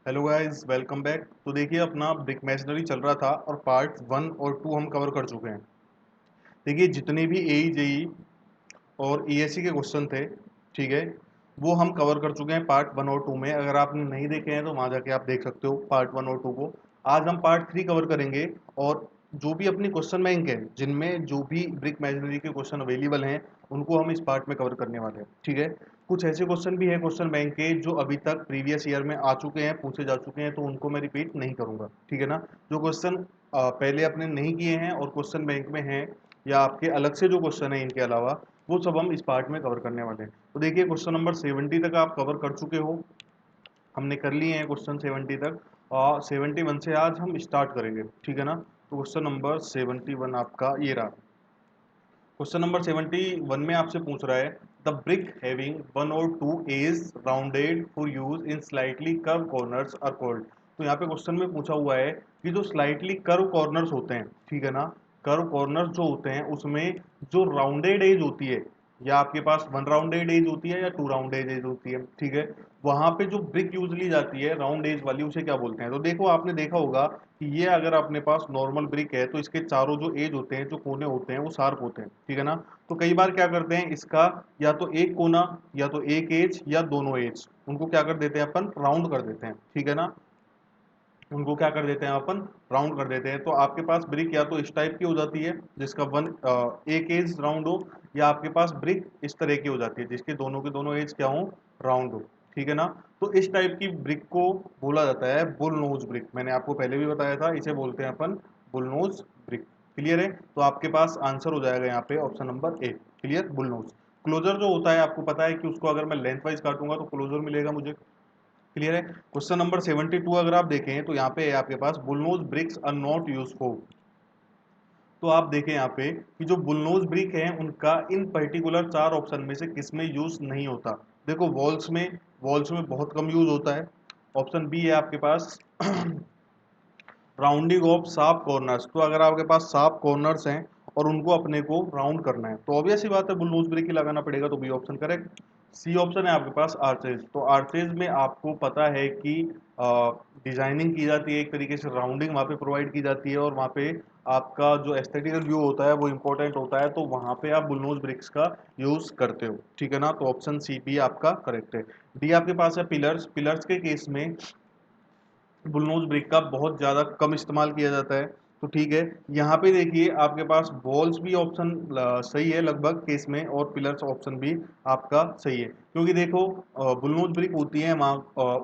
Hello guys, welcome back. तो देखिए, अपना ब्रिक मैसनरी चल रहा था और पार्ट 1 और 2 हम कवर कर चुके हैं। देखिए, जितने भी ए जेई और ईएससी के क्वेश्चन थे, ठीक है, वो हम कवर कर चुके हैं पार्ट 1 और 2 में। अगर आपने नहीं देखे हैं तो वहाँ जाके आप देख सकते हो पार्ट 1 और 2 को। आज हम पार्ट 3 कवर करेंगे। और जो भी अपनी क्वेश्चन बैंक है, जिनमें जो भी ब्रिक मैजनरी के क्वेश्चन अवेलेबल हैं, उनको हम इस पार्ट में कवर करने वाले हैं, ठीक है। कुछ ऐसे क्वेश्चन भी है क्वेश्चन बैंक के जो अभी तक प्रीवियस ईयर में आ चुके हैं, पूछे जा चुके हैं, तो उनको मैं रिपीट नहीं करूंगा, ठीक है ना। जो क्वेश्चन पहले अपने नहीं किए हैं और क्वेश्चन बैंक में हैं, या आपके अलग से जो क्वेश्चन है इनके अलावा, वो सब हम इस पार्ट में कवर करने वाले हैं। तो देखिए, क्वेश्चन नंबर 70 तक आप कवर कर चुके हो, हमने कर लिए हैं क्वेश्चन 70 तक। और 71 से आज हम स्टार्ट करेंगे, ठीक है ना। तो क्वेश्चन नंबर 71 आपका ये रहा। क्वेश्चन नंबर 71 में आपसे पूछ रहा है, द ब्रिक हैविंग 1 और 2 as rounded for use in slightly curve corners are called. तो यहाँ पे क्वेश्चन में पूछा हुआ है कि जो स्लाइटली कर्व कॉर्नर्स होते हैं, ठीक है ना, कर्व कॉर्नर्स जो होते हैं उसमें जो राउंडेड एज होती है, या आपके पास 1 राउंडेड एज होती है या 2 राउंडेड एज होती है, ठीक है। वहां पे जो ब्रिक यूज ली जाती है राउंड एज वाली, उसे क्या बोलते हैं। तो देखो, आपने देखा होगा कि ये अगर अपने पास नॉर्मल ब्रिक है तो इसके चारों जो एज होते हैं, जो कोने होते हैं, वो शार्प होते हैं, ठीक है ना। तो कई बार क्या करते हैं, इसका या तो एक कोना या तो एक एज या दोनों एज, उनको क्या कर देते हैं अपन, राउंड कर देते हैं, ठीक है ना। उनको क्या कर देते हैं अपन, राउंड कर देते हैं। तो आपके पास ब्रिक या तो इस टाइप की हो जाती है जिसका एक एज राउंड हो, या आपके पास ब्रिक इस तरह की हो जाती है जिसके दोनों के दोनों एज क्या हो, राउंड हो, ठीक है ना। तो इस टाइप की ब्रिक को बोला जाता है बुल नोज ब्रिक। मैंने आपको पहले भी बताया था, इसे बोलते हैं अपन बुल नोज ब्रिक। क्लियर है। तो आपके पास आंसर हो जाएगा यहाँ पे option number A, clear, bull nose. Closer जो होता है, आपको पता है कि उसको अगर मैं लेंथ वाइज काटूंगा तो क्लोजर मिलेगा मुझे। क्लियर है। क्वेश्चन नंबर 72 अगर आप देखें तो यहाँ पे है आपके पास, bullnose bricks are not useful. तो आप देखें यहाँ पे कि जो बुलनोज ब्रिक है उनका इन पर्टिकुलर चार ऑप्शन में से किस में यूज नहीं होता। देखो, वॉल्स में बहुत कम यूज होता है। ऑप्शन बी है आपके पास राउंडिंग ऑफ शार्प कॉर्नर्स। तो अगर आपके पास शार्प कॉर्नर्स हैं और उनको अपने को राउंड करना है, तो ऑब्वियस ही बात है बुलनोज ब्रिक ही लगाना पड़ेगा। तो B option correct. C option है आपके पास आर्चेज। तो आर्चेज में आपको पता है कि डिजाइनिंग की जाती है, एक तरीके से राउंडिंग वहाँ पे प्रोवाइड की जाती है, और वहाँ पे आपका जो एस्थेटिकल व्यू होता है वो इंपॉर्टेंट होता है। तो वहाँ पे आप बुलनोज ब्रिक्स का यूज करते हो, ठीक है ना। तो ऑप्शन सी बी आपका करेक्ट है। डी आपके पास है पिलर्स। पिलर्स के केस में बुलनोज ब्रिक का बहुत ज़्यादा कम इस्तेमाल किया जाता है। तो ठीक है, यहाँ पे देखिए आपके पास बॉल्स भी ऑप्शन सही है लगभग केस में, और पिलर्स ऑप्शन भी आपका सही है। क्योंकि देखो, बुलनोज ब्रिक होती है वहाँ,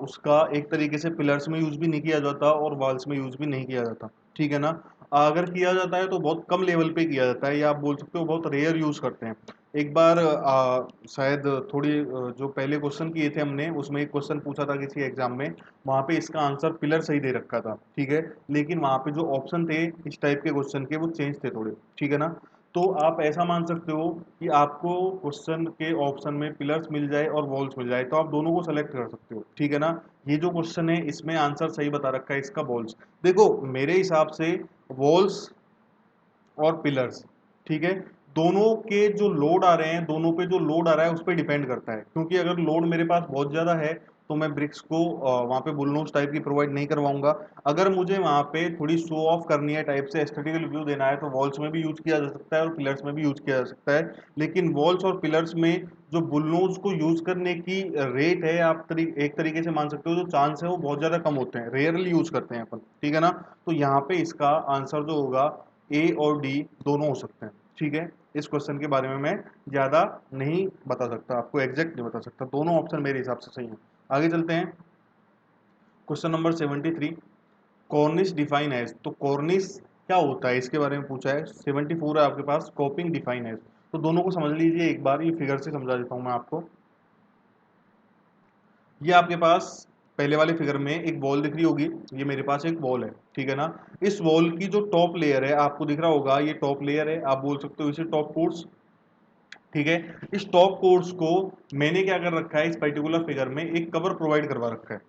उसका एक तरीके से पिलर्स में यूज भी नहीं किया जाता और वॉल्स में यूज भी नहीं किया जाता, ठीक है ना। अगर किया जाता है तो बहुत कम लेवल पे किया जाता है, या आप बोल सकते हो बहुत रेयर यूज करते हैं। एक बार शायद थोड़ी जो पहले क्वेश्चन किए थे हमने, उसमें एक क्वेश्चन पूछा था किसी एग्जाम में, वहां पे इसका आंसर पिलर सही दे रखा था, ठीक है। लेकिन वहां पे जो ऑप्शन थे इस टाइप के क्वेश्चन के, वो चेंज थे थोड़े, ठीक है ना। तो आप ऐसा मान सकते हो कि आपको क्वेश्चन के ऑप्शन में पिलर्स मिल जाए और वॉल्स मिल जाए, तो आप दोनों को सेलेक्ट कर सकते हो, ठीक है ना। ये जो क्वेश्चन है इसमें आंसर सही बता रखा है इसका, वॉल्स। देखो, मेरे हिसाब से वॉल्स और पिलर्स, ठीक है, दोनों के जो लोड आ रहे हैं, दोनों पे जो लोड आ रहा है उस पर डिपेंड करता है। क्योंकि अगर लोड मेरे पास बहुत ज़्यादा है तो मैं ब्रिक्स को वहाँ पे बुलनोज टाइप की प्रोवाइड नहीं करवाऊंगा। अगर मुझे वहाँ पे थोड़ी शो ऑफ करनी है टाइप से, एस्थेटिकल व्यू देना है, तो वॉल्स में भी यूज किया जा सकता है और पिलर्स में भी यूज किया जा सकता है। लेकिन वॉल्स और पिलर्स में जो बुलनोज को यूज करने की रेट है, आप एक तरीके से मान सकते हो, जो चांस है वो बहुत ज़्यादा कम होते हैं, रेयरली यूज करते हैं अपन, ठीक है ना। तो यहाँ पे इसका आंसर जो होगा, ए और डी दोनों हो सकते हैं, ठीक है। इस क्वेश्चन के बारे में मैं ज़्यादा नहीं बता सकता, आपको एग्जैक्ट नहीं बता सकता, दोनों ऑप्शन मेरे हिसाब से सही हैं। आगे चलते हैं। Question number 73, cornice define as. तो कॉर्निश क्या होता है इसके बारे में पूछा है। 74 है आपके पास, कॉपिंग डिफाइन एज। तो दोनों को समझ लीजिए एक बार, ये फिगर से समझा देता हूँ मैं आपको। ये आपके पास पहले वाले फिगर में एक वॉल दिख रही होगी, ये मेरे पास एक वॉल है, ठीक है ना। इस वॉल की जो टॉप लेयर है, आपको दिख रहा होगा, ये टॉप लेयर है, आप बोल सकते हो इसे टॉप कोर्स, ठीक है। इस टॉप कोर्स को मैंने क्या कर रखा है, इस पर्टिकुलर फिगर में एक कवर प्रोवाइड करवा रखा है,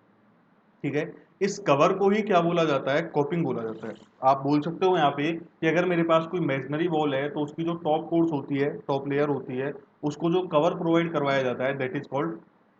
ठीक है। इस कवर को ही क्या बोला जाता है, कॉपिंग बोला जाता है। आप बोल सकते हो यहाँ पे कि अगर मेरे पास कोई इमेजिनरी वॉल है तो उसकी जो टॉप कोर्स होती है, टॉप लेयर होती है, उसको जो कवर प्रोवाइड करवाया जाता है, दैट इज कॉल्ड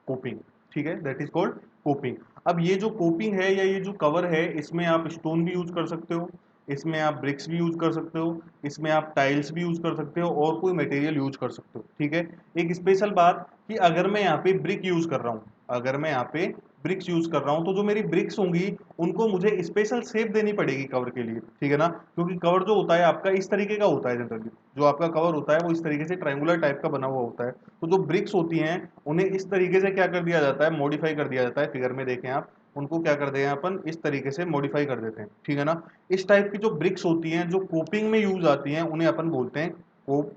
कोपिंग, ठीक है, दैट इज कॉल्ड कोपिंग। अब ये जो कोपिंग है या ये जो कवर है, इसमें आप स्टोन भी यूज कर सकते हो, इसमें आप ब्रिक्स भी यूज कर सकते हो, इसमें आप टाइल्स भी यूज कर सकते हो और कोई मटेरियल यूज कर सकते हो, ठीक है। एक स्पेशल बात कि अगर मैं यहाँ पे ब्रिक यूज कर रहा हूँ, अगर मैं यहाँ पे ब्रिक्स यूज कर रहा हूँ, तो जो मेरी ब्रिक्स होंगी उनको मुझे स्पेशल शेप देनी पड़ेगी कवर के लिए, ठीक है ना, क्योंकि कवर जो होता है आपका इस तरीके का होता है जनरली, जो आपका कवर होता है वो इस तरीके से ट्रायंगुलर टाइप का बना हुआ होता है। तो जो ब्रिक्स होती हैं उन्हें इस तरीके से क्या कर दिया जाता है, मॉडिफाई कर दिया जाता है, फिगर में देखें आप, उनको क्या कर दें अपन इस तरीके से मॉडिफाई कर देते हैं, ठीक है ना। इस टाइप की जो ब्रिक्स होती हैं जो कोपिंग में यूज आती हैं उन्हें अपन बोलते हैं कोप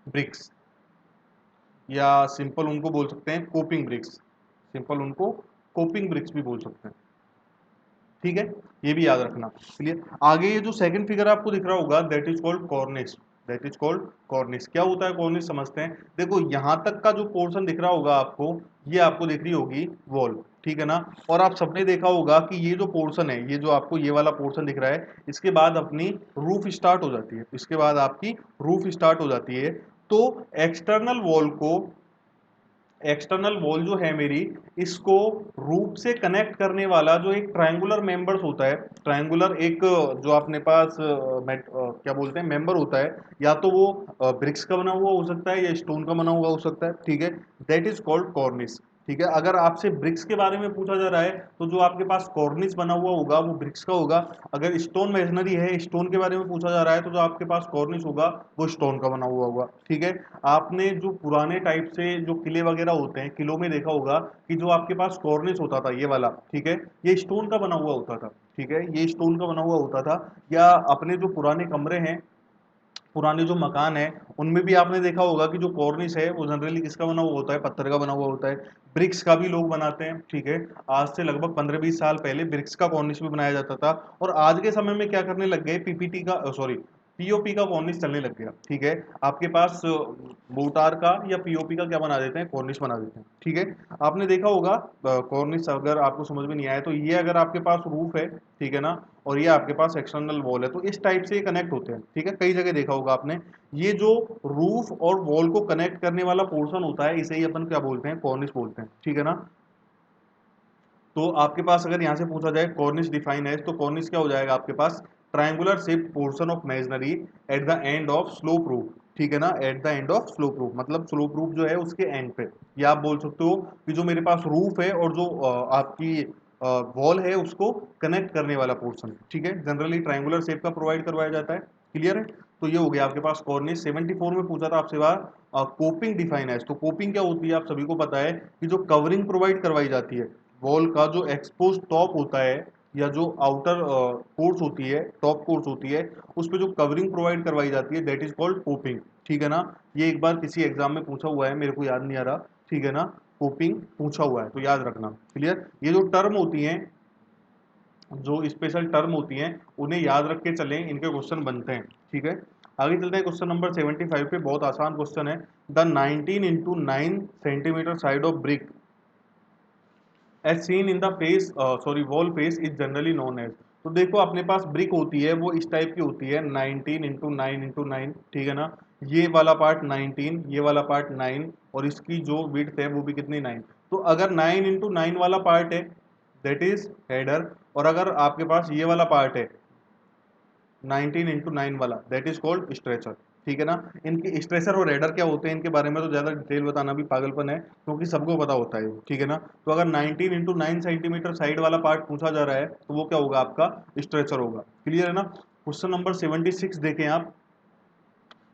ब्रिक्स, या सिंपल उनको बोल सकते हैं कोपिंग ब्रिक्स, सिंपल उनको कोपिंग ब्रिक्स भी बोल सकते हैं, ठीक है। ये भी याद रखना। क्लियर। आगे ये जो सेकंड फिगर आपको दिख रहा होगा that is called Cornish, that is called Cornish. क्या होता है कॉर्निश समझते हैं। देखो यहां तक का जो पोर्शन दिख रहा होगा आपको, ये आपको दिख रही होगी वॉल, ठीक है ना। और आप सबने देखा होगा कि ये जो पोर्शन है, ये जो आपको ये वाला पोर्शन दिख रहा है, इसके बाद अपनी रूफ स्टार्ट हो जाती है, इसके बाद आपकी रूफ स्टार्ट हो जाती है। तो एक्सटर्नल वॉल को, एक्सटर्नल वॉल जो है मेरी, इसको रूफ से कनेक्ट करने वाला जो एक ट्रायंगुलर मेंबर्स होता है, ट्रायंगुलर एक जो अपने पास क्या बोलते हैं मेंबर होता है, या तो वो ब्रिक्स का बना हुआ हो सकता है या स्टोन का बना हुआ हो सकता है, ठीक है। दैट इज कॉल्ड कॉर्निस, ठीक है। अगर आपसे ब्रिक्स के बारे में पूछा जा रहा है तो जो आपके पास कॉर्निस बना हुआ होगा वो ब्रिक्स का होगा। अगर स्टोन मेसनरी है, स्टोन के बारे में पूछा जा रहा है, तो जो आपके पास कॉर्निस होगा वो स्टोन का बना हुआ होगा, ठीक है। आपने जो पुराने टाइप से जो किले वगैरह होते हैं, किलों में देखा होगा कि जो आपके पास कॉर्निस होता था ये वाला, ठीक है, ये स्टोन का बना हुआ होता था, ठीक है, ये स्टोन का बना हुआ होता था। या अपने जो पुराने कमरे हैं, पुराने जो मकान है, उनमें भी आपने देखा होगा कि जो कॉर्निस है वो जनरली किसका बना हुआ होता है, पत्थर का बना हुआ होता है। ब्रिक्स का भी लोग बनाते हैं, ठीक है। आज से लगभग 15-20 साल पहले ब्रिक्स का कॉर्निस भी बनाया जाता था। और आज के समय में क्या करने लग गए, पीपीटी का सॉरी पीओपी का कॉर्निस चलने लग गया, ठीक है। आपके पास मोटार का या पीओपी का क्या बना देते हैं, कॉर्निस बना देते हैं, ठीक है। आपने देखा होगा कॉर्निस, अगर आपको समझ में नहीं आया तो ये अगर आपके पास रूफ है, ठीक है ना, और ये आपके पास एक्सटर्नल वॉल है, तो इस टाइप से ये कनेक्ट होते हैं, ठीक है। कई जगह देखा होगा आपने, ये जो रूफ और वॉल को कनेक्ट करने वाला पोर्शन होता है, इसे ही अपन क्या बोलते हैं, कॉर्निस बोलते हैं, ठीक है ना। तो आपके पास अगर यहाँ से पूछा जाए कॉर्निस डिफाइन है, तो कॉर्निस क्या हो जाएगा आपके पास, triangular shape portion of masonry at the end of slope roof, ठीक है ना, at the end of slope roof, मतलब स्लोप रूफ जो है उसके एंड पे। या आप बोल सकते हो कि जो मेरे पास रूफ है और जो आपकी वॉल है उसको कनेक्ट करने वाला पोर्शन, ठीक है, जनरली ट्रायंगुलर शेप का प्रोवाइड करवाया जाता है। क्लियर है। तो ये हो गया आपके पास कॉर्निस। 74 में पूछा था आपसे बात कोपिंग डिफाइन है, तो कोपिंग क्या होती है आप सभी को पता है कि जो कवरिंग प्रोवाइड करवाई जाती है, वॉल का जो एक्सपोज टॉप होता है या जो आउटर कोर्स होती है, टॉप कोर्स होती है, उस पर जो कवरिंग प्रोवाइड करवाई जाती है दैट इज कॉल्ड कोपिंग, ठीक है ना। ये एक बार किसी एग्जाम में पूछा हुआ है, मेरे को याद नहीं आ रहा, ठीक है ना, कोपिंग पूछा हुआ है तो याद रखना। क्लियर। ये जो टर्म होती हैं, जो स्पेशल टर्म होती हैं, उन्हें याद रख के चलें, इनके क्वेश्चन बनते हैं, ठीक है। आगे चलते हैं क्वेश्चन नंबर 75 पे, बहुत आसान क्वेश्चन है। The 19 × 9 centimetre side of brick as seen in the face sorry wall face is generally known as. तो देखो अपने पास ब्रिक होती है वो इस टाइप की होती है, 19 × 9 × 9, ठीक है ना। ये वाला पार्ट 19, ये वाला पार्ट 9, और इसकी जो विड्थ है वो भी कितनी 9। तो अगर 9 × 9 वाला पार्ट है दैट इज हेडर, और अगर आपके पास ये वाला पार्ट है 19 × 9 वाला दैट इज कॉल्ड स्ट्रेचर, ठीक है ना। इनकी स्ट्रेचर और हेडर क्या होते हैं, इनके बारे में तो ज्यादा डिटेल बताना भी पागलपन है, क्योंकि सबको पता होता है, ठीक है ना। तो अगर 19 × 9 सेंटीमीटर साइड वाला पार्ट पूछा जा रहा है तो वो क्या होगा, आपका स्ट्रेचर होगा। क्लियर है ना। क्वेश्चन नंबर 76 देखें आप,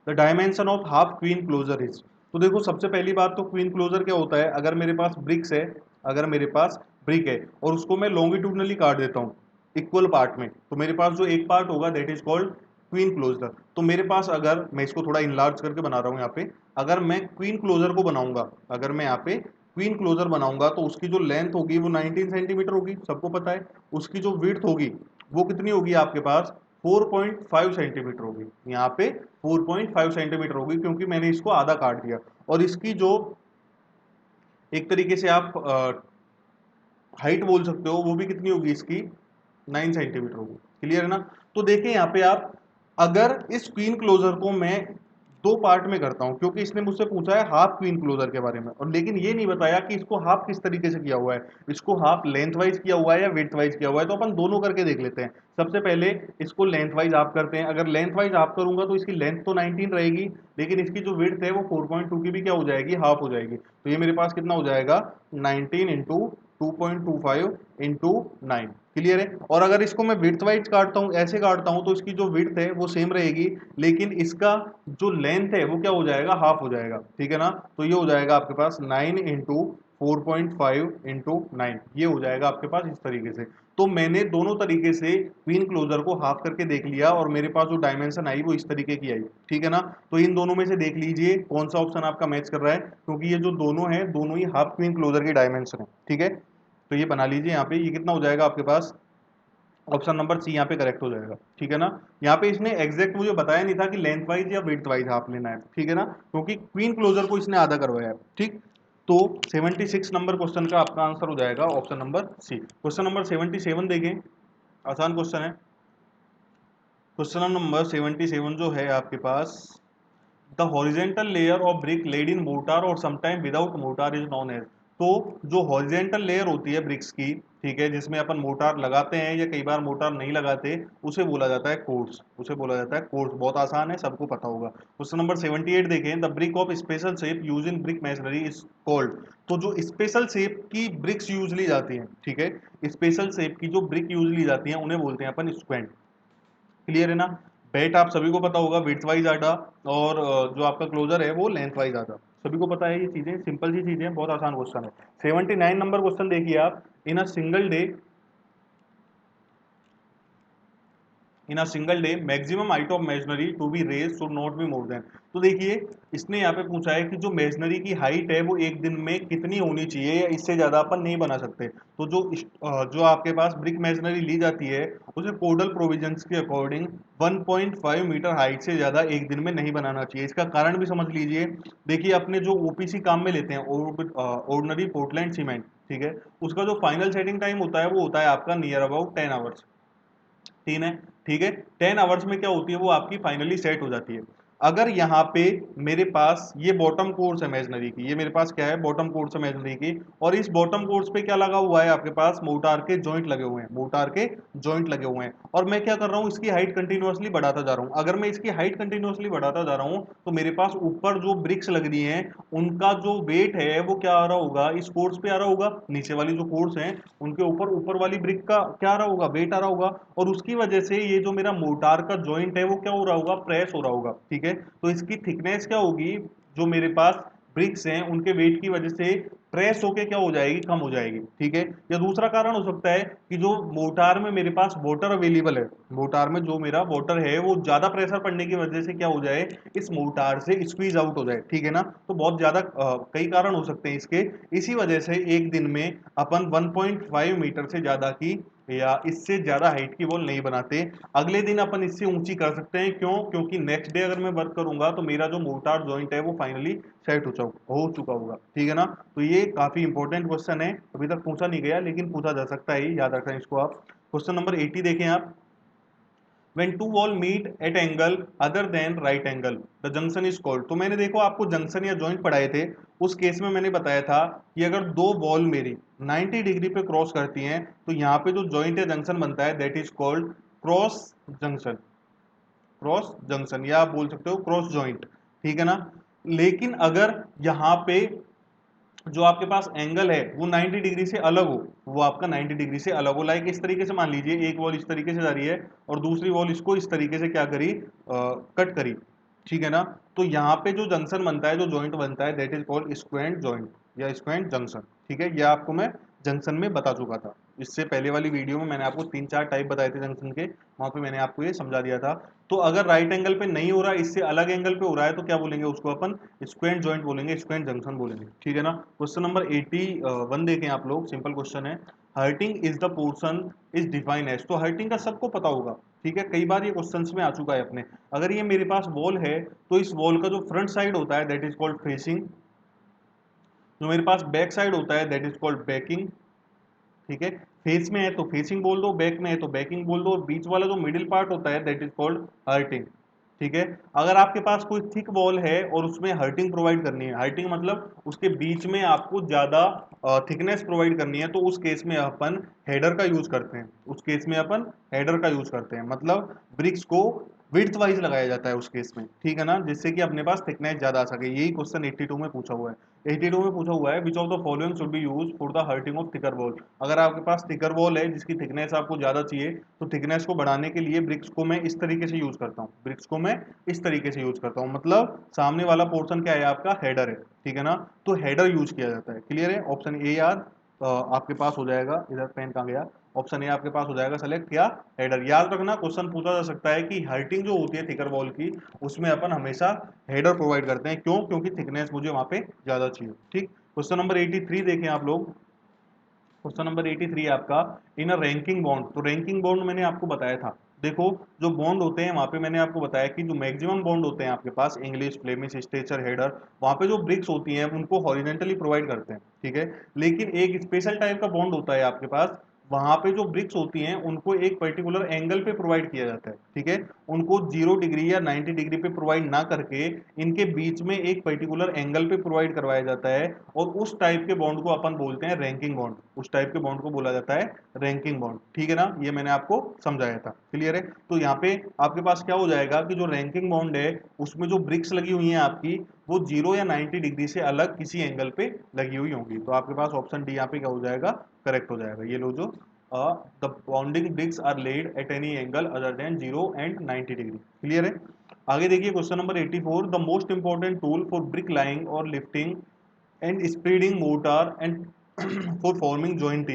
the dimension of half queen closer is. तो देखो सबसे पहली बात तो क्वीन क्लोजर क्या होता है, अगर मेरे पास ब्रिक्स है, अगर मेरे पास ब्रिक है और उसको मैं लॉन्गिट्यूडनली काट देता हूँ इक्वल पार्ट में, तो मेरे पास जो एक पार्ट होगा that is called queen closer. तो मेरे पास, अगर मैं इसको थोड़ा इनलार्ज करके बना रहा हूँ यहाँ पे, अगर मैं क्वीन क्लोजर को बनाऊंगा, अगर मैं यहाँ पे क्वीन क्लोजर बनाऊंगा तो उसकी जो लेंथ होगी वो 19 सेंटीमीटर होगी, सबको पता है। उसकी जो विड्थ होगी वो कितनी होगी आपके पास, 4.5 सेंटीमीटर होगी, यहाँ पे 4.5 सेंटीमीटर होगी, क्योंकि मैंने इसको आधा काट दिया। और इसकी जो एक तरीके से आप हाइट बोल सकते हो, वो भी कितनी होगी इसकी, 9 सेंटीमीटर होगी। क्लियर है ना। तो देखें यहाँ पे आप, अगर इस क्वीन क्लोजर को मैं दो पार्ट में करता हूं, क्योंकि इसने मुझसे पूछा है हाफ क्वीन क्लोजर के बारे में, और लेकिन ये नहीं बताया कि इसको हाफ किस तरीके से किया हुआ है, इसको हाफ लेंथ वाइज किया हुआ है या विड्थ वाइज किया हुआ है। तो अपन दोनों करके देख लेते हैं। सबसे पहले इसको लेंथ वाइज हाफ करते हैं। अगर लेंथ वाइज हाफ करूंगा तो इसकी लेंथ तो 19 रहेगी, लेकिन इसकी जो विड्थ है वो 4.2 की भी क्या हो जाएगी, हाफ हो जाएगी। तो ये मेरे पास कितना हो जाएगा, 19 इंटू 2.25 इंटू 9। क्लियर है। और अगर इसको मैं विड्थ वाइज काटता हूँ, ऐसे काटता हूँ, तो इसकी जो विड्थ है वो सेम रहेगी, लेकिन इसका जो लेंथ है वो क्या हो जाएगा, हाफ हो जाएगा। ठीक है ना। तो ये हो जाएगा आपके पास 9 इंटू 4.5 इंटू 9, ये हो जाएगा आपके पास इस तरीके से। तो मैंने दोनों तरीके से क्वीन क्लोजर को हाफ करके देख लिया, और मेरे पास जो डायमेंशन आई वो इस तरीके की आई। ठीक है ना। तो इन दोनों में से देख लीजिए कौन सा ऑप्शन आपका मैच कर रहा है, क्योंकि ये जो दोनों है दोनों ही हाफ क्वीन क्लोजर की डायमेंशन है। ठीक है। तो ये बना लीजिए यहाँ पे, ये कितना हो जाएगा आपके पास, ऑप्शन नंबर सी यहाँ पे करेक्ट हो जाएगा। ठीक है ना। यहाँ पे इसने एग्जैक्ट मुझे बताया नहीं था कि लेंथ वाइज या विड्थ वाइज हाफ लेना है। ठीक है ना, क्योंकि क्वीन क्लोजर को इसने आधा करवाया है। ठीक। तो 76 नंबर क्वेश्चन का आपका आंसर हो जाएगा option number C. Question number 77 देखें, आसान क्वेश्चन है। क्वेश्चन नंबर 77 जो है आपके पास, the horizontal layer of brick laid in mortar और sometime without mortar is known as. तो जो हॉरिजेंटल लेयर होती है ब्रिक्स की, ठीक है, जिसमें अपन मोर्टार लगाते हैं या कई बार मोर्टार नहीं लगाते, उसे बोला जाता है कोर्स, उसे बोला जाता है कोर्स। बहुत आसान है, सबको पता होगा। क्वेश्चन नंबर 78 देखें, the brick of special shape use in brick masonry is called. तो जो स्पेशल शेप की ब्रिक्स यूज ली जाती हैं, ठीक है, स्पेशल शेप की जो ब्रिक यूज ली जाती हैं उन्हें बोलते हैं अपन स्क्वेंट। क्लियर है ना। बेट आप सभी को पता होगा विड्थ वाइज आधा, और जो आपका क्लोजर है वो लेंथ वाइज आधा। सभी को पता है ये चीजें, सिंपल सी चीजें, बहुत आसान क्वेश्चन है। 79 नंबर क्वेश्चन देखिए आप, in a single day, in a single day maximum height of masonry to be raise should not be more than. तो देखिए इसने यहाँ पे पूछा है कि जो मेजनरी की हाइट है वो एक दिन में कितनी होनी चाहिए, या इससे ज्यादा अपन नहीं बना सकते। तो जो आपके पास ब्रिक मेजनरी ली जाती है उसे कोडल प्रोविजंस के अकॉर्डिंग 1.5 मीटर हाइट से ज्यादा एक दिन में नहीं बनाना चाहिए। इसका कारण भी समझ लीजिए। देखिए अपने जो ओपीसी काम में लेते हैं, ऑर्डिनरी पोर्टलैंड सीमेंट, ठीक है, उसका जो फाइनल सेटिंग टाइम होता है वो होता है आपका नियर अबाउट 10 आवर्स। तीन है। ठीक है। 10 आवर्स में क्या होती है, वो आपकी फाइनली सेट हो जाती है। अगर यहाँ पे मेरे पास ये बॉटम कोर्स है मेजनरी की, ये मेरे पास क्या है, बॉटम कोर्स है मेजनरी की, और इस बॉटम कोर्स पे क्या लगा हुआ है आपके पास, मोटार के जॉइंट लगे हुए हैं, मोटार के जॉइंट लगे हुए हैं, और मैं क्या कर रहा हूँ, इसकी हाइट कंटिन्यूअसली बढ़ाता जा रहा हूँ। अगर मैं इसकी हाइट कंटिन्यूअसली बढ़ाता जा रहा हूँ तो मेरे पास ऊपर जो ब्रिक्स लग रही हैं उनका जो वेट है वो क्या आ रहा होगा, इस कोर्स पे आ रहा होगा। नीचे वाली जो कोर्स हैं उनके ऊपर ऊपर वाली ब्रिक का क्या आ रहा होगा, वेट आ रहा होगा, और उसकी वजह से ये जो मेरा मोटार का जॉइंट है वो क्या हो रहा होगा, प्रेस हो रहा होगा। ठीक है। तो इसकी थिकनेस क्या होगी, जो मेरे पास ब्रिक्स हैं उनके वेट की वजह से प्रेस होके क्या हो जाएगी, कम हो जाएगी। ठीक है। या दूसरा कारण हो सकता है कि जो मोटार में मेरे पास वाटर अवेलेबल है, मोटार में जो मेरा वाटर है वो ज्यादा प्रेशर पड़ने की वजह से क्या हो जाए, इस मोटार से स्क्वीज आउट हो जाए। ठीक है ना। तो बहुत ज्यादा कई कारण हो सकते हैं इसके। इसी वजह से एक दिन में अपन 1.5 मीटर से ज्यादा की या इससे ज्यादा हाइट की वॉल नहीं बनाते। अगले दिन अपन इससे ऊंची कर सकते हैं, क्यों, क्योंकि नेक्स्ट डे अगर मैं वर्क करूंगा तो मेरा जो मोटार जॉइंट है वो फाइनली सेट हो चुका होगा। ठीक है ना। तो ये काफी इंपॉर्टेंट क्वेश्चन है, अभी तक पूछा नहीं गया लेकिन पूछा जा सकता है, याद रखें इसको आप। क्वेश्चन नंबर 80 देखें आप, when two wall meet at angle other than right angle the junction is called। तो मैंने देखो आपको जंक्शन या जॉइंट पढ़ाए थे, उस केस में मैंने बताया था कि अगर दो वॉल मेरी 90 डिग्री पे क्रॉस करती हैं तो यहाँ पे जो जॉइंट या जंक्शन बनता है that is called cross junction, cross junction, या आप बोल सकते हो क्रॉस जॉइंट। ठीक है ना। लेकिन अगर यहाँ पे जो आपके पास एंगल है वो 90 डिग्री से अलग हो, वो आपका 90 डिग्री से अलग हो, लाइक इस तरीके से मान लीजिए एक वॉल इस तरीके से जा रही है और दूसरी वॉल इसको इस तरीके से क्या करी, कट करी। ठीक है ना। तो यहाँ पे जो जंक्शन बनता है, जो जॉइंट बनता है दैट इज कॉल्ड स्क्वेंट जॉइंट या स्क्वेंट जंक्शन। ठीक है। ये आपको मैं जंक्शन में बता चुका था, इससे पहले वाली वीडियो में मैंने आपको 3-4 टाइप बताए थे जंक्शन के, वहां पे मैंने आपको ये समझा दिया था। तो अगर राइट एंगल पे नहीं हो रहा है, इससे अलग एंगल पे हो रहा है, तो क्या बोलेंगे उसको अपन, स्क्वेंट जॉइंट बोलेंगे, स्क्वेंट जंक्शन बोलेंगे। ठीक है ना। क्वेश्चन नंबर 81 देखें आप लोग, सिंपल क्वेश्चन है। Hearting is the portion is define as. तो हर्टिंग का सबको पता होगा। ठीक है। कई बार ये क्वेश्चंस में आ चुका है अपने। अगर ये मेरे पास वॉल है तो इस वॉल का जो फ्रंट साइड होता है दैट इज कॉल्ड फेसिंग, जो मेरे पास बैक साइड होता है दैट इज कॉल्ड बैकिंग। ठीक है। फेस में है तो फेसिंग बोल दो, बैक में है तो बैकिंग बोल दो, और बीच वाला जो मिडिल पार्ट होता है दैट इज कॉल्ड हर्टिंग। ठीक है। अगर आपके पास कोई थिक वॉल है और उसमें हर्टिंग प्रोवाइड करनी है, हर्टिंग मतलब उसके बीच में आपको ज्यादा थिकनेस प्रोवाइड करनी है, तो उस केस में अपन हेडर का यूज करते हैं, उस केस में अपन हेडर का यूज करते हैं, मतलब ब्रिक्स को विड्थ वाइज लगाया जाता है उस केस में, ठीक है ना, जिससे कि अपने पास थिकनेस ज्यादा आ सके। यही क्वेश्चन 82 में पूछा हुआ है। 82 में पूछा हुआ है which of the following should be use for the hurting of thicker wall. अगर आपके पास थिकर वॉल है जिसकी थिकनेस आपको ज्यादा चाहिए, तो थिकनेस को बढ़ाने के लिए ब्रिक्स को मैं इस तरीके से यूज करता हूँ, ब्रिक्स को मैं इस तरीके से यूज करता हूँ, मतलब सामने वाला पोर्शन क्या है आपका, हेडर है, ठीक है ना, तो हेडर यूज किया जाता है। क्लियर है। ऑप्शन ए यार आपके पास हो जाएगा, इधर पेन कहाँ गया, ऑप्शन ए आपके पास हो जाएगा सिलेक्ट, क्या, हेडर। याद रखना क्वेश्चन पूछा जा सकता है कि हर्टिंग जो होती है थिकर वॉल की, उसमें अपन हमेशा हेडर प्रोवाइड करते हैं, क्यों, क्योंकि थिकनेस मुझे वहां पे ज्यादा चाहिए। ठीक। क्वेश्चन नंबर 83 देखें आप लोग। क्वेश्चन नंबर 83 है आपका, इन अ रैंकिंग बॉन्ड। तो रैंकिंग बॉन्ड मैंने आपको बताया था, देखो जो बॉन्ड होते हैं वहां पे मैंने आपको बताया कि जो मैक्सिमम बॉन्ड होते हैं आपके पास, इंग्लिश, फ्लेमिश, स्ट्रेचर, हेडर, वहां पे जो ब्रिक्स होती हैं उनको हॉरिजेंटली प्रोवाइड करते हैं, ठीक है। लेकिन एक स्पेशल टाइप का बॉन्ड होता है आपके पास, वहां पे जो ब्रिक्स होती हैं उनको एक पर्टिकुलर एंगल पे प्रोवाइड किया जाता है, ठीक है। उनको 0 डिग्री या 90 डिग्री पे प्रोवाइड ना करके इनके बीच में एक पर्टिकुलर एंगल पे प्रोवाइड करवाया जाता है, और उस टाइप के बॉन्ड को अपन बोलते हैं रैंकिंग बॉन्ड, उस टाइप के बॉन्ड को बोला जाता है रैंकिंग बॉन्ड, ठीक है ना, ये मैंने आपको समझाया था। क्लियर है। तो यहाँ पे आपके पास क्या हो जाएगा कि जो रैंकिंग बॉन्ड है उसमें जो ब्रिक्स लगी हुई हैं आपकी, वो 0 या 90 डिग्री से अलग किसी एंगल पे लगी हुई होंगी, तो आपके पास ऑप्शन डी यहाँ पे क्या हो जाएगा, करेक्ट हो जाएगा। ये लो, जो the bonding bricks are laid at any angle other than 0 and 90 degree. Clear है। आगे देखिए question number 84, the most important tool for brick laying और lifting and spreading mortar and for forming joint.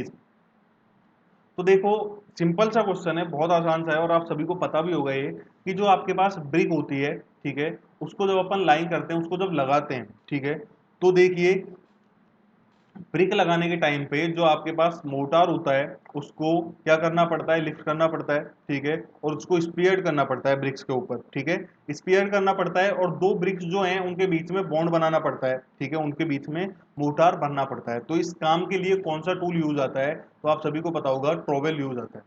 तो देखो सिंपल सा question है, बहुत आसान सा है, और आप सभी को पता भी होगा ये कि जो आपके पास ब्रिक होती है, ठीक है, उसको जब अपन लाइन करते हैं, उसको जब लगाते हैं, ठीक है, तो देखिए ब्रिक लगाने के टाइम पे जो आपके पास मोटार होता है उसको क्या करना पड़ता है, लिफ्ट करना पड़ता है, ठीक है, और उसको स्पीयर्ड करना पड़ता है ब्रिक्स के ऊपर, ठीक है, स्पीयर्ड करना पड़ता है, और दो ब्रिक्स जो हैं उनके बीच में बॉन्ड बनाना पड़ता है, ठीक है, उनके बीच में मोटार बनना पड़ता है। तो इस काम के लिए कौन सा टूल यूज आता है, तो आप सभी को पता होगा ट्रोवेल यूज आता है,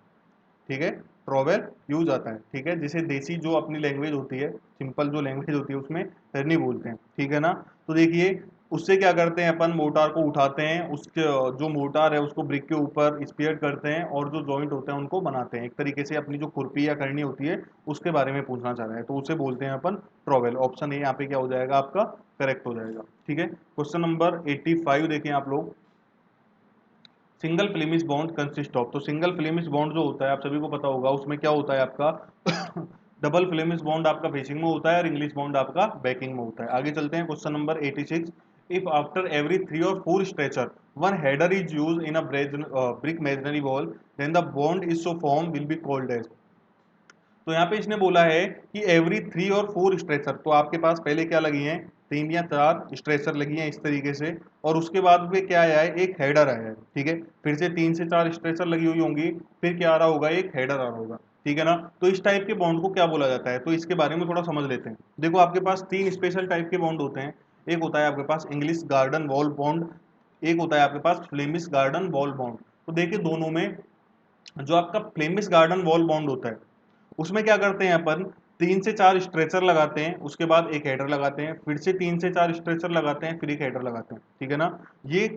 ठीक है, ट्रोवेल यूज आता है, ठीक है, जिसे देसी जो अपनी लैंग्वेज होती है, सिंपल जो लैंग्वेज होती है उसमें फिरनी बोलते हैं, ठीक है ना। तो देखिए उससे क्या करते हैं अपन, मोटार को उठाते हैं, उसके जो मोटार है उसको ब्रिक के ऊपर स्पीयर करते हैं, और जो जॉइंट होते हैं उनको बनाते हैं, एक तरीके से अपनी जो खुरपी या करनी होती है उसके बारे में पूछना चाह रहे हैं, तो उसे बोलते हैं अपन ट्रोवेल। ऑप्शन ए यहाँ पे क्या हो जाएगा आपका, करेक्ट हो जाएगा। ठीक है। क्वेश्चन नंबर 85 देखें आप लोग, single Flemish bond consist of. तो सिंगल फ्लेमिश बॉन्ड जो होता है आप सभी को पता होगा उसमें क्या होता है आपका डबल फ्लेमिश बॉन्ड आपका फेसिंग में होता है और इंग्लिश बॉन्ड आपका बैकिंग में होता है। आगे चलते हैं question number 86, if after every 3 or 4 stretcher one header is use in a brick masonry wall, then the bond is so form will be called as. तो यहाँ पे इसने बोला है कि एवरी 3 और 4 स्ट्रेचर, तो आपके पास पहले क्या लगी हैं, 3 या 4 स्ट्रेचर लगी हैं इस तरीके से, और उसके बाद में क्या आया है, एक हेडर आया है, ठीक है, फिर से 3 से 4 स्ट्रेचर लगी हुई होंगी, फिर क्या आ रहा होगा, एक हेडर आ रहा होगा, ठीक है ना। तो इस टाइप के बॉन्ड को क्या बोला जाता है, तो इसके बारे में थोड़ा समझ लेते हैं। देखो आपके पास 3 स्पेशल टाइप के बॉन्ड होते हैं, एक होता है आपके पास इंग्लिश गार्डन वॉल बॉन्ड, एक होता है आपके पास फ्लेमिश गार्डन वॉल बॉन्ड। तो देखिए दोनों में जो आपका फ्लेमिश गार्डन वॉल बॉन्ड होता है उसमें क्या करते हैं अपन, 3 से 4 स्ट्रेचर लगाते हैं, उसके बाद एक हेडर लगाते हैं, फिर से 3 से 4 स्ट्रेचर लगाते हैं, फिर एक हेडर लगाते हैं, ठीक है ना। ये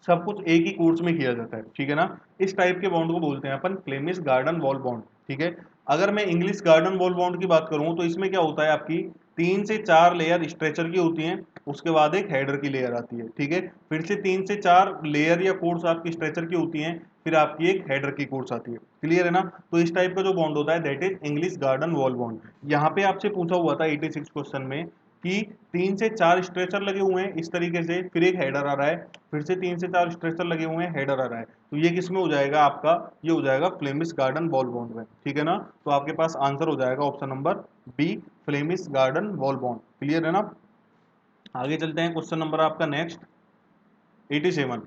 सब कुछ एक ही कोर्स में किया जाता है, ठीक है ना। इस टाइप के बॉन्ड को बोलते हैं अपन फ्लेमिश गार्डन वॉल बॉन्ड, ठीक है। अगर मैं इंग्लिश गार्डन वॉल बॉन्ड की बात करूं तो इसमें क्या होता है आपकी 3 से 4 लेयर स्ट्रेचर की होती हैं, उसके बाद एक हेडर की लेयर आती है, ठीक है, फिर से 3 से 4 लेयर या कोर्स आपकी स्ट्रेचर की होती हैं, फिर आपकी एक हेडर की कोर्स आती है। क्लियर है ना। तो इस टाइप का जो बॉन्ड होता है that is English garden wall bond. यहाँ पे आपसे पूछा हुआ था 86 क्वेश्चन में कि 3 से 4 स्ट्रेचर लगे हुए हैं इस तरीके से, फिर एक हेडर आ रहा है, फिर से 3 से 4 स्ट्रेचर लगे हुए हैं, हेडर आ रहा है, तो ये किस में हो जाएगा आपका, ये हो जाएगा फ्लेमिश गार्डन वॉल बॉन्ड में, ठीक है ना। तो आपके पास आंसर हो जाएगा option number B, Flemish garden wall bond. Clear है ना। आगे चलते हैं क्वेश्चन नंबर आपका next 87,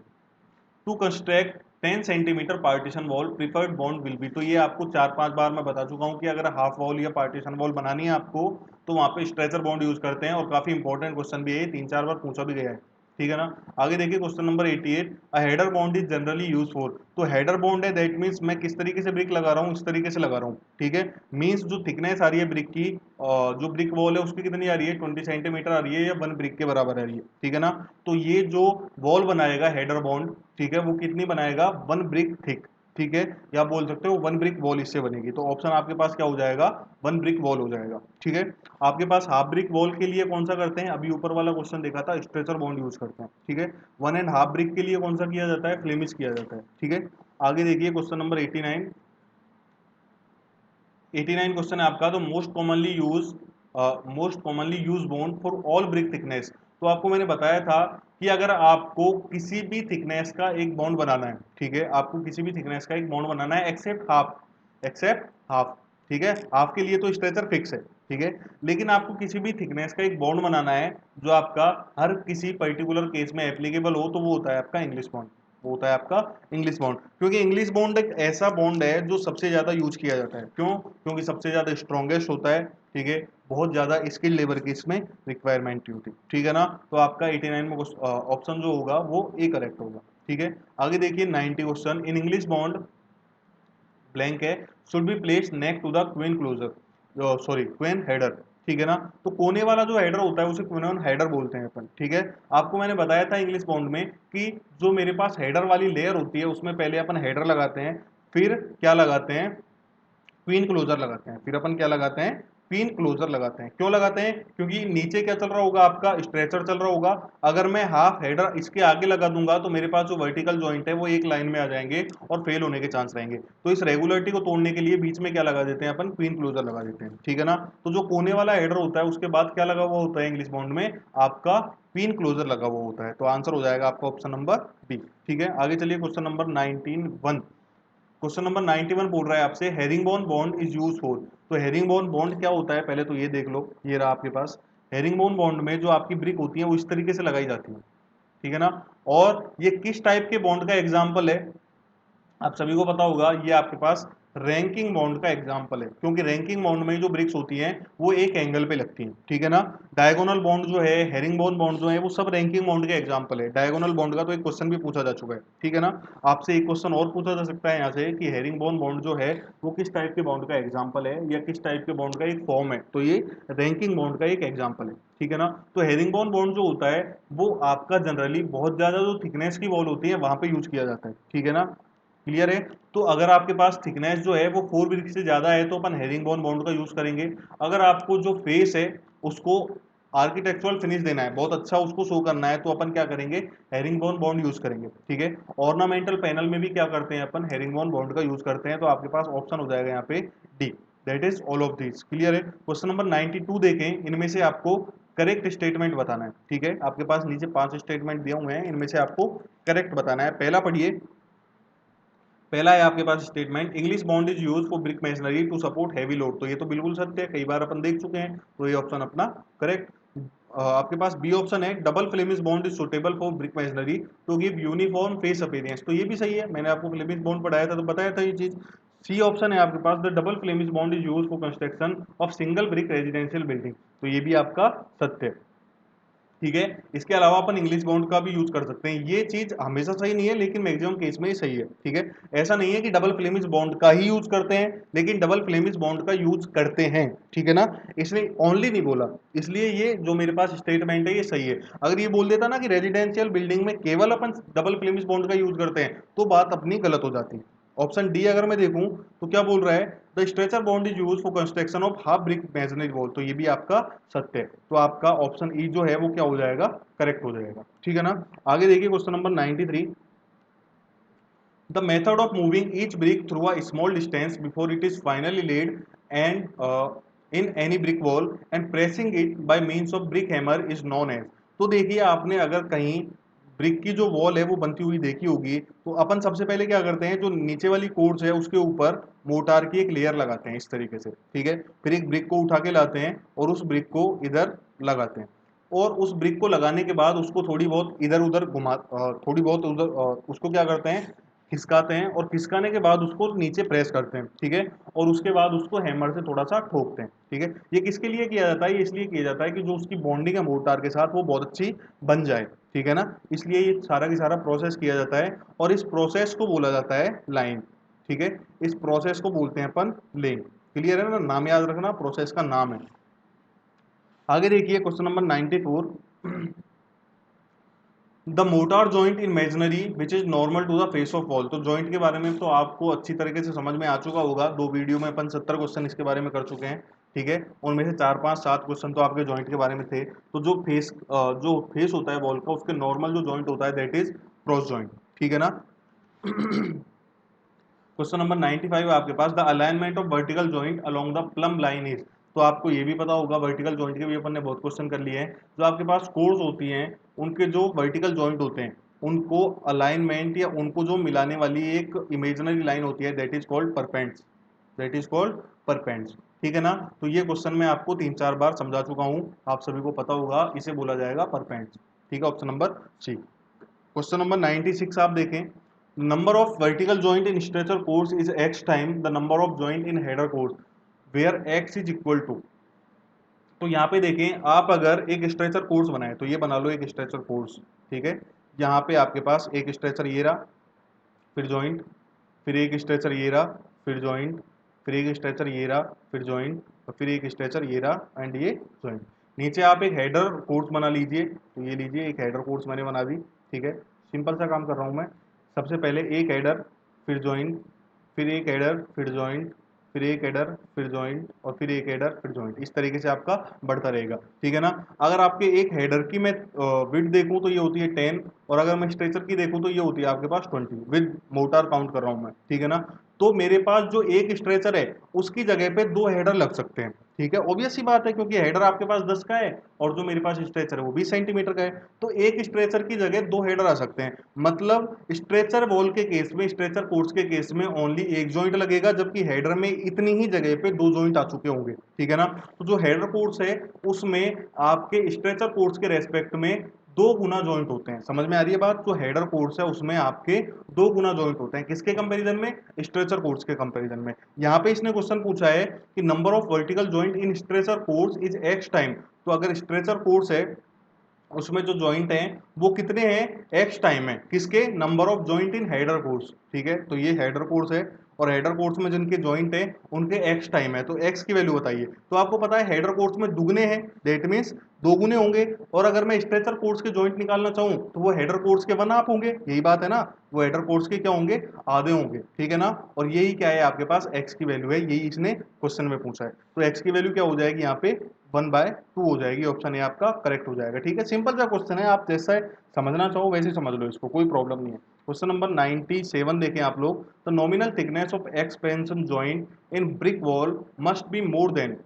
to construct 10 centimetre partition wall preferred bond will be. तो ये आपको 4-5 बार मैं बता चुका हूँ कि अगर हाफ वॉल या पार्टीशन वॉल बनानी है आपको तो वहां पे स्ट्रेचर बॉन्ड यूज करते हैं, और काफी इंपॉर्टेंट क्वेश्चन भी है, 3-4 बार पूछा भी गया है, ठीक है ना। आगे देखिए question number 88, a header bond is generally use for, तो हेडर बॉन्ड है दैट मींस मैं किस तरीके से ब्रिक लगा रहा हूँ, इस तरीके से लगा रहा हूँ, ठीक है। मींस जो थिकनेस आ रही है ब्रिक की, जो ब्रिक वॉल है उसकी कितनी आ रही है, 20 सेंटीमीटर आ रही है या 1 ब्रिक के बराबर आ रही है, ठीक है ना। तो ये जो वॉल बनाएगा हेडर बॉन्ड, ठीक है, वो कितनी बनाएगा, 1 ब्रिक थिक, ठीक है, या बोल सकते हो 1 ब्रिक वॉल इससे बनेगी। तो ऑप्शन आपके पास क्या हो जाएगा, 1 ब्रिक वॉल हो जाएगा, ठीक है। आपके पास हाफ ब्रिक वॉल के लिए कौन सा करते हैं, अभी ऊपर वाला क्वेश्चन देखा था, स्ट्रेचर बॉन्ड यूज करते हैं, ठीक है। 1.5 ब्रिक के लिए कौन सा किया जाता है, फ्लेमिश किया जाता है, ठीक है। आगे देखिए क्वेश्चन नंबर 89, 89 क्वेश्चन है आपका, तो most commonly use bond for all brick thickness. तो आपको मैंने बताया था कि अगर आपको किसी भी थिकनेस का एक बॉन्ड बनाना है, ठीक है, आपको किसी भी थिकनेस का एक बॉन्ड बनाना है एक्सेप्ट हाफ, ठीक है, हाफ के लिए तो स्ट्रेचर फिक्स है, ठीक है। लेकिन आपको किसी भी थिकनेस का एक बॉन्ड बनाना है जो आपका हर किसी पर्टिकुलर केस में एप्लीकेबल हो, तो वो होता है आपका इंग्लिश बॉन्ड, वो होता है आपका इंग्लिश बॉन्ड। क्योंकि इंग्लिश बॉन्ड एक ऐसा बॉन्ड है जो सबसे ज्यादा यूज किया जाता है, क्यों, क्योंकि सबसे ज्यादा स्ट्रॉन्गेस्ट होता है, ठीक है, बहुत ज्यादा स्किल लेबर की इसमें रिक्वायरमेंट होती है, ठीक है ना। तो आपका 89 में ऑप्शन जो होगा वो ए करेक्ट होगा, ठीक है। आगे देखिए 90 question, in English bond blank है, should be place next to the queen closer, sorry queen header, ठीक है ना। तो कोने वाला जो हेडर होता है उसे क्वीन हेडर बोलते हैं अपन, ठीक है। आपको मैंने बताया था इंग्लिश बॉन्ड में कि जो मेरे पास हेडर वाली लेयर होती है उसमें पहले अपन हेडर लगाते हैं, फिर क्या लगाते हैं, क्वीन क्लोजर लगाते हैं, फिर अपन क्या लगाते हैं, क्वीन क्लोजर लगाते हैं। क्यों लगाते हैं, क्योंकि नीचे क्या चल रहा होगा, आपका स्ट्रेचर चल रहा होगा। अगर मैं हाफ हेडर इसके आगे लगा दूंगा तो मेरे पास जो वर्टिकल जॉइंट है वो एक लाइन में आ जाएंगे और फेल होने के चांस रहेंगे। तो इस रेगुलरिटी को तोड़ने के लिए बीच में क्या लगा देते हैं अपन, क्वीन क्लोजर लगा देते हैं, ठीक है ना। तो जो कोने वाला हेडर होता है उसके बाद क्या लगा हुआ होता है इंग्लिश बॉन्ड में, आपका क्वीन क्लोजर लगा हुआ होता है। तो आंसर हो जाएगा आपका ऑप्शन नंबर बी, ठीक है। आगे चलिए क्वेश्चन नंबर 19 क्वेश्चन नंबर 91 बोल रहा है आपसे, herringbone bond is use for. तो हेरिंगबोन बॉन्ड क्या होता है, पहले तो ये देख लो, ये रहा आपके पास। हेरिंगबोन बॉन्ड में जो आपकी ब्रिक होती है वो इस तरीके से लगाई जाती है, ठीक है ना। और ये किस टाइप के बॉन्ड का एग्जाम्पल है, आप सभी को पता होगा, ये आपके पास रैंकिंग बॉन्ड का एग्जांपल है, क्योंकि रैंकिंग बॉन्ड में जो ब्रिक्स होती हैं वो एक एंगल पे लगती हैं, ठीक है ना। डायगोनल बॉन्ड जो है, हेरिंगबोन बॉन्ड जो है, वो सब रैंकिंग बॉन्ड के एग्जांपल है। डायगोनल बॉन्ड का तो एक क्वेश्चन भी पूछा जा चुका है, ठीक है ना। आपसे एक क्वेश्चन और पूछा जा सकता है यहाँ से कि हेरिंगबोन बॉन्ड जो है वो किस टाइप के बॉन्ड का एग्जाम्पल है या किस टाइप के बॉन्ड का एक फॉर्म है, तो ये रैंकिंग बॉन्ड का एक एग्जाम्पल है, ठीक है ना। तो हेरिंगबोन बॉन्ड जो होता है वो आपका जनरली बहुत ज्यादा जो थिकनेस की वॉल होती है वहां पे यूज किया जाता है, ठीक है ना। क्लियर है। तो अगर आपके पास थिकनेस जो है वो 4 ब्रिक से ज्यादा है तो अपन हेरिंगबोन बॉन्ड का यूज करेंगे। अगर आपको जो फेस है उसको आर्किटेक्चुरल फिनिश देना है, बहुत अच्छा उसको शो करना है, तो अपन क्या करेंगे, हेरिंगबोन बॉन्ड यूज करेंगे, ठीक है। ऑर्नामेंटल पैनल में भी क्या करते हैं अपन, हेरिंगबोन बॉन्ड का यूज करते हैं। तो आपके पास ऑप्शन हो जाएगा यहाँ पे D, that is all of this. Clear है। क्वेश्चन नंबर 92 देखें, इनमें से आपको करेक्ट स्टेटमेंट बताना है, ठीक है। आपके पास नीचे 5 स्टेटमेंट दिए हुए हैं, इनमें से आपको करेक्ट बताना है। पहला पढ़िए, पहला है आपके पास statement, English bond is use for brick masonry to support heavy load. तो ये तो बिल्कुल सत्य है, कई बार अपन देख चुके हैं, तो ये ऑप्शन अपना करेक्ट। आपके पास बी ऑप्शन है, double Flemish bond is suitable for brick masonry to give uniform face appearance. तो ये भी सही है, मैंने आपको फ्लेमिश बॉन्ड पढ़ाया था तो बताया था ये चीज। सी ऑप्शन है आपके पास, the double Flemish bond is use for construction of single brick residential building. तो ये भी आपका सत्य है, ठीक है। इसके अलावा अपन इंग्लिश बॉन्ड का भी यूज कर सकते हैं। ये चीज हमेशा सही नहीं है लेकिन मैक्सिमम केस में ही सही है, ठीक है। ऐसा नहीं है कि डबल फ्लेमिश बॉन्ड का ही यूज करते हैं, लेकिन डबल फ्लेमिश बॉन्ड का यूज करते हैं, ठीक है ना। इसने ओनली नहीं बोला, इसलिए ये जो मेरे पास स्टेटमेंट है ये सही है। अगर ये बोल देता ना कि रेजिडेंशियल बिल्डिंग में केवल अपन डबल फ्लेमिश बॉन्ड का यूज करते हैं तो बात अपनी गलत हो जाती है। ऑप्शन डी अगर मैं देखूं तो क्या बोल रहा है, the stretcher bond is use for construction of half brick masonry wall. तो ये भी आपका सत्य है। तो आपका ऑप्शन ई जो है वो क्या हो जाएगा, करेक्ट हो जाएगा, ठीक है ना। आगे देखिए question number 93, the method of moving each brick through a small distance before it is finally laid and in any brick wall and pressing it by means of brick hammer is known as. तो देखिए आपने अगर कहीं brick की जो wall है वो बनती हुई देखी होगी, तो अपन सबसे पहले क्या करते हैं, जो नीचे वाली कोर्स है उसके ऊपर मोटार की एक लेयर लगाते हैं इस तरीके से, ठीक है। फिर एक ब्रिक को उठा के लाते हैं और उस ब्रिक को इधर लगाते हैं, और उस ब्रिक को लगाने के बाद उसको थोड़ी बहुत इधर उधर थोड़ी बहुत उधर उसको क्या करते हैं, खिसकाते हैं और खिसकाने के बाद उसको नीचे प्रेस करते हैं, ठीक है, और उसके बाद उसको हैमर से थोड़ा सा ठोकते हैं, ठीक है। ये किसके लिए किया जाता है? ये इसलिए किया जाता है कि जो उसकी बॉन्डिंग है मोर्टार के साथ वो बहुत अच्छी बन जाए, ठीक है ना। इसलिए ये सारा की सारा प्रोसेस किया जाता है और इस प्रोसेस को बोला जाता है लाइन, ठीक है। इस प्रोसेस को बोलते हैं अपन लेइंग। क्लियर है ना, नाम याद रखना, प्रोसेस का नाम है। आगे देखिए question number 94, the mortar joint in masonry which is normal to the face of wall. तो जॉइंट के बारे में तो आपको अच्छी तरीके से समझ में आ चुका होगा, 2 वीडियो में अपन 70 क्वेश्चन इसके बारे में कर चुके हैं, ठीक है। उनमें से 4 5 7 क्वेश्चन तो आपके जॉइंट के बारे में थे। तो जो फेस होता है वॉल का, उसके नॉर्मल जो जॉइंट होता है दैट इज क्रॉस जॉइंट, ठीक है ना। क्वेश्चन नंबर 95 आपके पास, the alignment of vertical joint along the plumb line is. तो आपको ये भी पता होगा, वर्टिकल जॉइंट के भी अपन ने बहुत क्वेश्चन कर लिए हैं। जो आपके पास कोर्स होती हैं, उनके जो वर्टिकल जॉइंट होते हैं उनको अलाइनमेंट या उनको जो मिलाने वाली एक इमेजिनरी लाइन होती है that is called perpends, that is called perpends, ठीक है ना। तो ये क्वेश्चन मैं आपको 3 4 बार समझा चुका हूँ, आप सभी को पता होगा, इसे बोला जाएगा परपेंड्स, ठीक है। Option number C. Question number 96 आप देखें, number of vertical joint in stretcher course is X time the number of joint in header course where X is equal to. तो यहाँ पे देखें, आप अगर एक स्ट्रेचर कोर्स बनाए तो ये बना लो एक स्ट्रेचर कोर्स, ठीक है। यहाँ पे आपके पास एक स्ट्रेचर ये रहा, फिर जॉइंट, फिर एक स्ट्रेचर ये रहा, फिर जॉइंट, फिर एक स्ट्रेचर ये रहा, फिर जॉइंट, और फिर एक स्ट्रेचर ये रहा एंड ये जॉइंट। नीचे आप एक हेडर कोर्स बना लीजिए, तो ये लीजिए एक हेडर कोर्स मैंने बना दी, ठीक है। सिंपल सा काम कर रहा हूँ मैं। सबसे पहले एक हेडर, फिर जॉइंट, फिर एक हेडर, फिर जॉइंट, फिर एक हेडर, फिर जॉइंट, और फिर एक हेडर, फिर जॉइंट। इस तरीके से आपका बढ़ता रहेगा, ठीक है ना। अगर आपके एक हेडर की मैं विड्थ देखूं तो ये होती है 10, और अगर मैं स्ट्रेचर की देखूं तो ये होती है आपके पास 20, विद मोटार काउंट कर रहा हूं मैं, ठीक है ना। तो मेरे पास जो एक स्ट्रेचर है उसकी जगह पे 2 हेडर लग सकते हैं, ठीक है। ऑब्वियस सी बात है, क्योंकि हेडर आपके पास 10 का है और जो मेरे पास स्ट्रेचर है वो 20 सेंटीमीटर का है, तो एक स्ट्रेचर की जगह 2 हेडर आ सकते हैं। मतलब स्ट्रेचर वॉल के केस में, स्ट्रेचर कोर्स के केस में ओनली एक जॉइंट लगेगा, जबकि हेडर में इतनी ही जगह पे 2 जॉइंट आ चुके होंगे, ठीक है ना। तो जो हेडर कोर्स है उसमें आपके स्ट्रेचर कोर्स के रेस्पेक्ट में 2 गुना जॉइंट होते हैं। समझ में आ रही है बात? जो हेडर कोर्स है उसमें आपके 2 गुना जॉइंट होते हैं, किसके कंपैरिजन में? स्ट्रेचर कोर्स के कंपैरिजन में। यहाँ पे इसने क्वेश्चन पूछा है कि number of vertical joint in stretcher course is X time. तो अगर स्ट्रेचर कोर्स है उसमें जो जॉइंट हैं वो कितने हैं? एक्स टाइम है। किसके? Number of joint in header course, ठीक है। तो ये हेडर कोर्स है और हेडर कोर्स में जिनके जॉइंट है उनके एक्स टाइम है, तो एक्स की वैल्यू बताइए। तो आपको पता है हेडर कोर्स में दुगने हैं, दैट मीन्स 2 गुने होंगे। और अगर मैं स्ट्रेचर कोर्स के जॉइंट निकालना चाहूं तो वो हेडर कोर्स के 1 हाफ होंगे, यही बात है ना। वो हेडर कोर्स के क्या होंगे? आधे होंगे, ठीक है ना। और यही क्या है आपके पास? एक्स की वैल्यू है, यही इसने क्वेश्चन में पूछा है। तो एक्स की वैल्यू क्या हो जाएगी यहाँ पे? 1/2 हो जाएगी। ऑप्शन ए आपका करेक्ट हो जाएगा, ठीक है। सिंपल सा क्वेश्चन है, आप जैसा समझना चाहो वैसे समझ लो इसको, कोई प्रॉब्लम नहीं है। क्वेश्चन नंबर 97 देखें आप लोग, the nominal thickness of expansion joint in brick wall must be more than.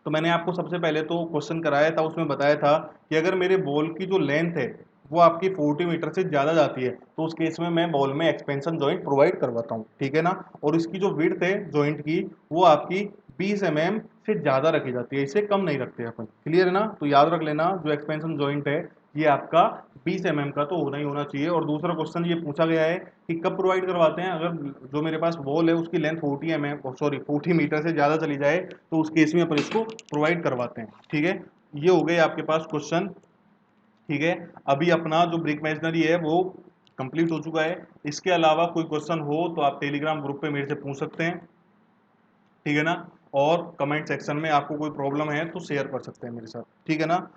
तो मैंने आपको सबसे पहले तो क्वेश्चन कराया था, उसमें बताया था कि अगर मेरे बॉल की जो लेंथ है वो आपकी 40 मीटर से ज़्यादा जाती है तो उस केस में मैं बॉल में एक्सपेंशन जॉइंट प्रोवाइड करवाता हूँ, ठीक है ना। और इसकी जो विड्थ है जॉइंट की वो आपकी 20 mm से ज़्यादा रखी जाती है, इसे कम नहीं रखते अपन। क्लियर है ना। तो याद रख लेना, जो एक्सपेंशन जॉइंट है ये आपका 20 mm का तो होना ही होना चाहिए। और दूसरा क्वेश्चन ये पूछा गया है कि कब प्रोवाइड करवाते हैं? अगर जो मेरे पास बॉल है उसकी लेंथ 40 मीटर से ज़्यादा चली जाए तो उस केस में अपन इसको प्रोवाइड करवाते हैं, ठीक है। ये हो गए आपके पास क्वेश्चन, ठीक है। अभी अपना जो ब्रिक मैशनरी है वो कंप्लीट हो चुका है। इसके अलावा कोई क्वेश्चन हो तो आप टेलीग्राम ग्रुप पे मेरे से पूछ सकते हैं, ठीक है ना। और कमेंट सेक्शन में आपको कोई प्रॉब्लम है तो शेयर कर सकते हैं मेरे साथ, ठीक है ना।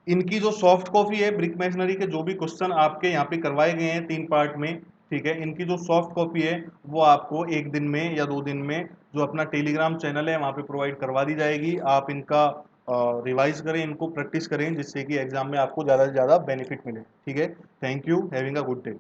इनकी जो सॉफ्ट कॉपी है ब्रिक मैशनरी के, जो भी क्वेश्चन आपके यहाँ पे करवाए गए हैं 3 पार्ट में, ठीक है, इनकी जो सॉफ्ट कॉपी है वो आपको 1 दिन में या 2 दिन में जो अपना टेलीग्राम चैनल है वहाँ पे प्रोवाइड करवा दी जाएगी। आप इनका रिवाइज करें, इनको प्रैक्टिस करें, जिससे कि एग्जाम में आपको ज़्यादा से ज़्यादा बेनिफिट मिले, ठीक है। Thank you, having a good day.